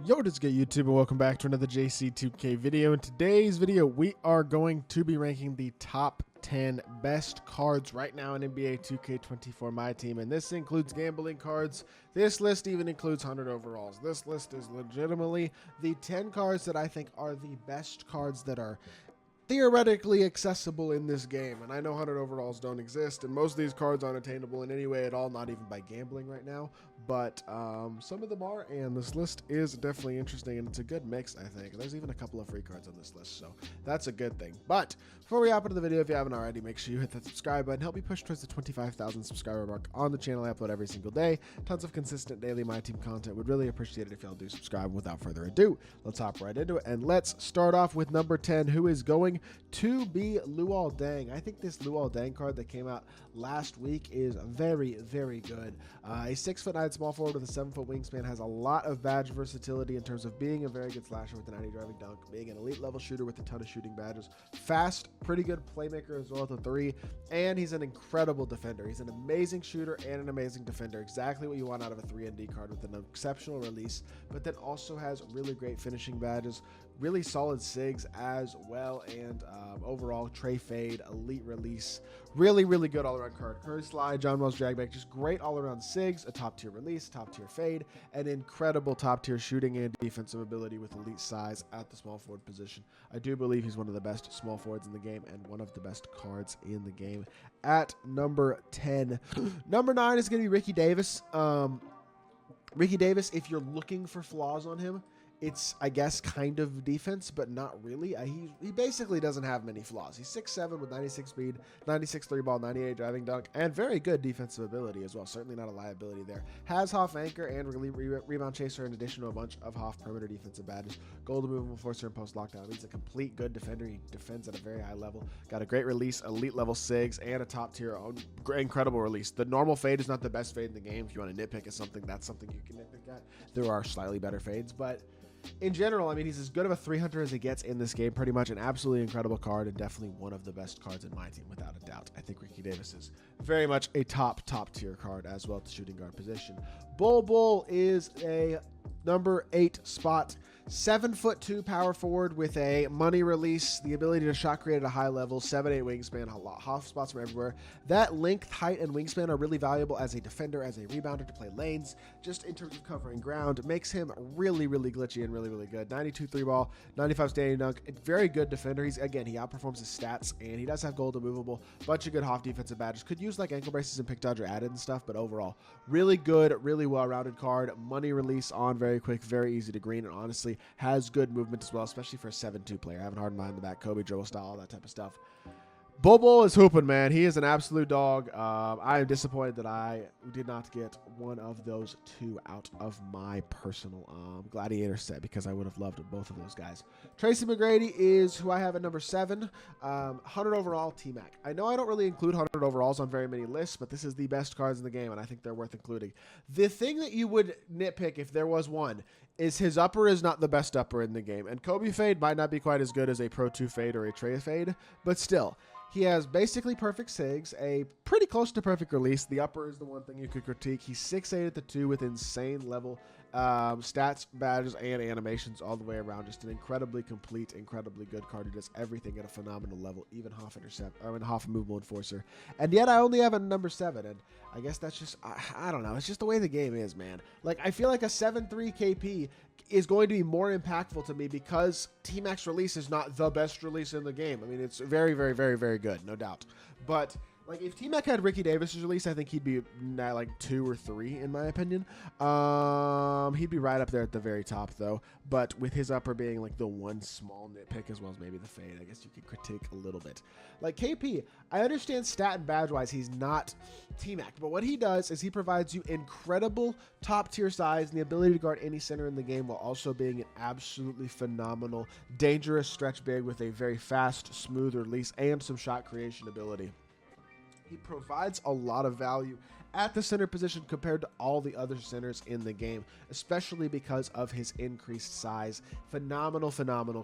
Yo, what is good, YouTube, and welcome back to another JC2K video. In today's video, we are going to be ranking the top 10 best cards right now in NBA 2K24 MyTEAM, and this includes gambling cards. This list even includes 100 overalls. This list is legitimately the 10 cards that I think are the best cards that are theoretically accessible in this game. And I know 100 overalls don't exist, and most of these cards aren't attainable in any way at all, not even by gambling right now, but some of them are, and this list is definitely interesting, and it's a good mix. I think there's even a couple of free cards on this list, so that's a good thing. But before we hop into the video, if you haven't already, make sure you hit that subscribe button. Help me push towards the 25,000 subscriber mark on the channel. I upload every single day, tons of consistent daily MyTEAM content. Would really appreciate it if y'all do subscribe. Without further ado, let's hop right into it, and let's start off with number 10, who is going to be Luol Deng. I think this Luol Deng card that came out last week is very, very good. A 6'9" small forward with a 7-foot wingspan, has a lot of badge versatility in terms of being a very good slasher with a 90 driving dunk, being an elite level shooter with a ton of shooting badges, fast, pretty good playmaker as well at the 3, and he's an incredible defender. He's an amazing shooter and an amazing defender, exactly what you want out of a 3-and-D card, with an exceptional release, but then also has really great finishing badges, really solid SIGs as well, and overall tray fade, elite release, really good all-around card. Curry slide, John Wells dragback, just great all-around SIGs, a top-tier release, top-tier fade, and incredible top-tier shooting and defensive ability with elite size at the small forward position. I do believe he's one of the best small forwards in the game and one of the best cards in the game. At number 10, number 9 is going to be Ricky Davis. Ricky Davis, if you're looking for flaws on him, it's, I guess, kind of defense, but not really. He basically doesn't have many flaws. He's 6'7" with 96 speed, 96 3-ball, 98 driving dunk, and very good defensive ability as well. Certainly not a liability there. Has Hoff anchor and rebound chaser in addition to a bunch of Hoff perimeter defensive badges. Golden movable forcer and post lockdown. He's a complete good defender. He defends at a very high level. Got a great release, elite level SIGs, and a top tier incredible release. The normal fade is not the best fade in the game. If you want to nitpick at something, that's something you can nitpick at. There are slightly better fades, but in general, I mean, he's as good of a 300 as it gets in this game. Pretty much an absolutely incredible card, and definitely one of the best cards in MyTEAM, without a doubt. I think Ricky Davis is very much a top tier card as well at the shooting guard position. Bull is a number 8 spot. 7'2" power forward with a money release, the ability to shot create at a high level, 7'8" wingspan, a lot Hoff spots from everywhere. That length, height, and wingspan are really valuable as a defender, as a rebounder to play lanes, just in terms of covering ground. Makes him really glitchy and really good. 92 3-ball, 95 standing dunk. Very good defender. He outperforms his stats, and he does have gold immovable. Bunch of good Hoff defensive badges. Could use like ankle braces and pick dodge or added and stuff, but overall, really good, really well-rounded card. Money release on very quick, very easy to green, and honestly has good movement as well, especially for a 7'2" player. Having hard behind the back, Kobe dribble style, all that type of stuff. Bull is hooping, man. He is an absolute dog. I am disappointed that I did not get one of those two out of my personal Gladiator set, because I would have loved both of those guys. Tracy McGrady is who I have at number 7. 100 overall, T-Mac. I know I don't really include 100 overalls on very many lists, but this is the best cards in the game, and I think they're worth including. The thing that you would nitpick, if there was one, is his upper is not the best upper in the game. And Kobe fade might not be quite as good as a Pro 2 fade or a Trey fade, but still, he has basically perfect SIGs, a pretty close to perfect release. The upper is the one thing you could critique. He's 6'8" at the 2 with insane level stats, badges, and animations all the way around. Just an incredibly complete, incredibly good card who does everything at a phenomenal level, even Hoff intercept, or Hoff immovable enforcer. And yet I only have a number 7, and I guess that's just, I don't know. It's just the way the game is, man. Like, I feel like a 7'3" KP is going to be more impactful to me because T-Mac's release is not the best release in the game. I mean, it's very good, no doubt. But like, if T-Mac had Ricky Davis's release, I think he'd be like 2 or 3 in my opinion. He'd be right up there at the very top though. But with his upper being like the one small nitpick, as well as maybe the fade, I guess you could critique a little bit. Like KP, I understand stat and badge wise he's not T-Mac, but what he does is he provides you incredible top tier size and the ability to guard any center in the game, while also being an absolutely phenomenal, dangerous stretch big with a very fast, smooth release and some shot creation ability. He provides a lot of value at the center position compared to all the other centers in the game, especially because of his increased size. Phenomenal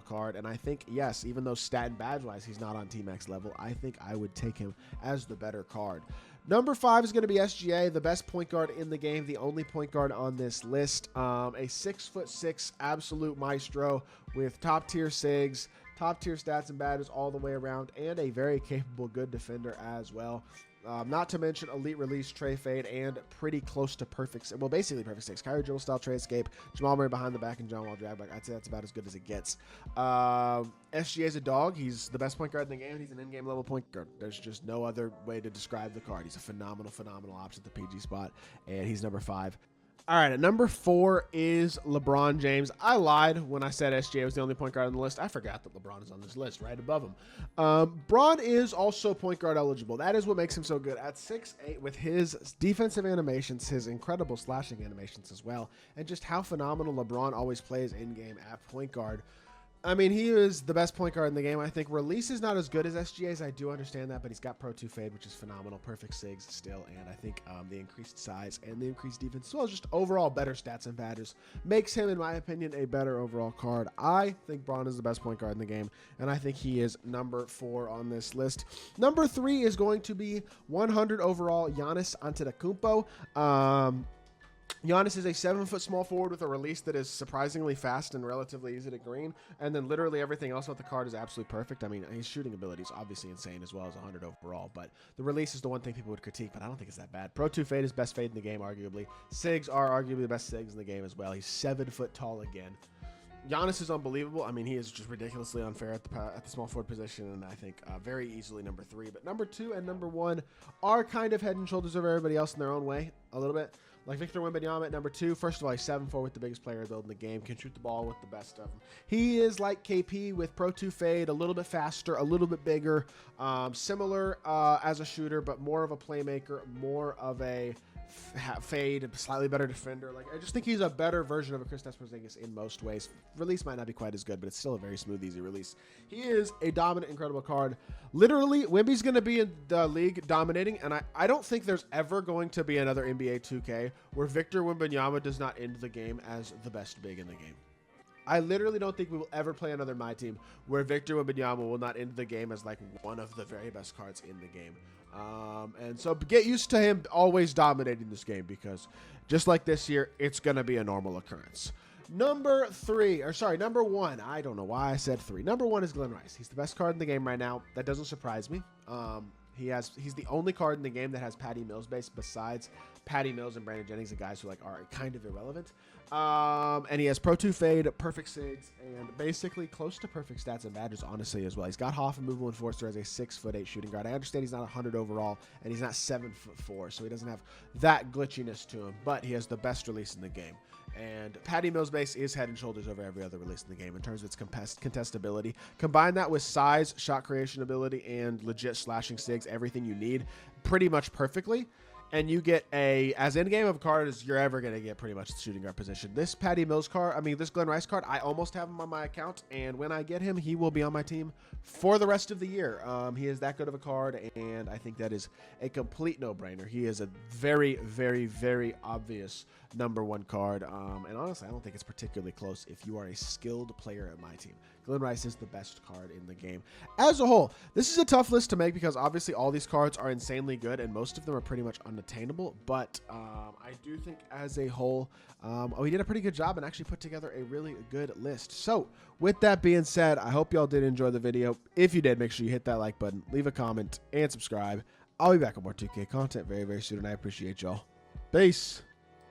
card, and I think, yes, even though stat and badge wise he's not on T-Max level, I think I would take him as the better card. Number 5 is going to be SGA, the best point guard in the game, the only point guard on this list. A 6'6" absolute maestro with top-tier SIGs, top-tier stats and badges all the way around, and a very capable, good defender as well. Not to mention elite release, tray fade, and pretty close to perfect. Well, basically perfect six. Kyrie dribble style, tray escape, Jamal Murray behind the back, and John Wall drag back. I'd say that's about as good as it gets. SGA is a dog. He's the best point guard in the game. He's an in-game level point guard. There's just no other way to describe the card. He's a phenomenal option at the PG spot, and he's number 5. All right, at number 4 is LeBron James. I lied when I said SGA was the only point guard on the list. I forgot that LeBron is on this list right above him. Bron is also point guard eligible. That is what makes him so good. At 6'8", with his defensive animations, his incredible slashing animations as well, and just how phenomenal LeBron always plays in-game at point guard. I mean, he is the best point guard in the game. I think release is not as good as SGA's. I do understand that, but he's got Pro 2 fade, which is phenomenal. Perfect SIGs still, and I think the increased size and the increased defense, as well as just overall better stats and badges, makes him, in my opinion, a better overall card. I think Bron is the best point guard in the game, and I think he is number 4 on this list. Number 3 is going to be 100 overall Giannis Antetokounmpo. Giannis is a 7-foot small forward with a release that is surprisingly fast and relatively easy to green, and then literally everything else about the card is absolutely perfect. I mean, his shooting ability is obviously insane as well as 100 overall, but the release is the one thing people would critique, but I don't think it's that bad. Pro 2 fade is best fade in the game, arguably. SIGs are arguably the best SIGs in the game as well. He's 7 foot tall again. Giannis is unbelievable. I mean, he is just ridiculously unfair at the small forward position, and I think very easily number 3. But number 2 and number 1 are kind of head and shoulders over everybody else in their own way, a little bit. Like Victor Wembanyama at number 2. First of all, he's 7'4" with the biggest player build in the game. Can shoot the ball with the best of them. He is like KP with Pro 2 fade, a little bit faster, a little bit bigger, similar as a shooter, but more of a playmaker, more of a fade, slightly better defender. Like, I just think he's a better version of a Kristaps Porzingis in most ways. Release might not be quite as good, but it's still a very smooth, easy release. He is a dominant, incredible card. Literally, Wemby's going to be in the league dominating, and I don't think there's ever going to be another NBA 2K where Victor Wembanyama does not end the game as the best big in the game. I literally don't think we will ever play another MyTEAM where Victor Wembanyama will not end the game as like one of the very best cards in the game. And so get used to him always dominating this game, because just like this year, it's going to be a normal occurrence. Number 1. I don't know why I said 3. Number 1 is Glenn Rice. He's the best card in the game right now. That doesn't surprise me. He's the only card in the game that has Patty Mills base besides Patty Mills and Brandon Jennings, the guys who like are kind of irrelevant. And he has Pro 2 fade, perfect SIGs, and basically close to perfect stats and badges, honestly, as well. He's got Hoff and Movable Enforcer as a 6'8" shooting guard. I understand he's not 100 overall, and he's not 7'4", so he doesn't have that glitchiness to him, but he has the best release in the game. And Patty Mills base is head and shoulders over every other release in the game in terms of its contestability. Combine that with size, shot creation ability, and legit slashing SIGs, everything you need pretty much perfectly. And you get as in-game of a card as you're ever going to get pretty much the shooting guard position. This Patty Mills card, this Glenn Rice card, I almost have him on my account. And when I get him, he will be on my team for the rest of the year. He is that good of a card, and I think that is a complete no-brainer. He is a very, very, very obvious number 1 card. And honestly, I don't think it's particularly close if you are a skilled player at my team. Glenn Rice is the best card in the game. As a whole, this is a tough list to make because obviously all these cards are insanely good and most of them are pretty much unattainable. But I do think as a whole, we did a pretty good job and actually put together a really good list. So with that being said, I hope y'all did enjoy the video. If you did, make sure you hit that like button, leave a comment, and subscribe. I'll be back with more 2K content very, very soon, and I appreciate y'all. Peace.